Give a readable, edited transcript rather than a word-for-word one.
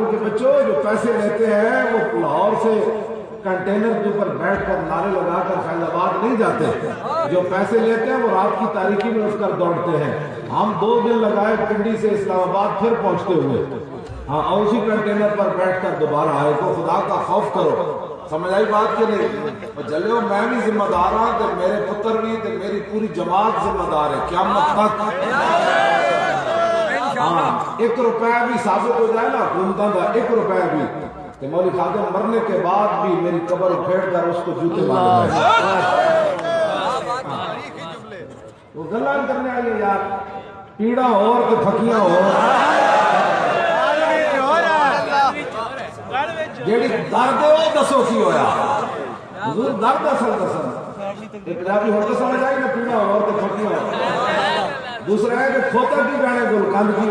मालूम कि बच्चों जो पैसे लेते हैं वो लाहौर से कंटेनर के ऊपर बैठकर नारे लगाकर फैजाबाद नहीं जाते। जो पैसे लेते हैं वो रात की तारीकी में उठकर दौड़ते हैं। हम 2 दिन लगाए पिंडी से इस्लामाबाद फिर पहुंचते हुए, हाँ, और उसी कंटेनर पर बैठकर दोबारा आए। तो खुदा का खौफ करो, समझ आई बात के नहीं? जल्यो मैं भी जिम्मेदार हाँ, तो मेरे पुत्र भी, तो मेरी पूरी जमात जिम्मेदार है। क्या मतलब? हाँ, 1 रुपया भी साबित हो जाए ना हुकूमत का, 1 रुपया भी, तो मौलवी खादिम मरने के बाद भी मेरी कब्र उखेड़ कर उसको जूते मारे। वो गल्ला करने आई यार, पीड़ा और तो थकियां हो जेड़ी दर्द है वो दसो की होया हुजूर, दर्द असल दसन पंजाबी होर तो समझ आई ना, पीड़ा और तो थकियां। दूसरा है कि खोता की गाने गुलकंद की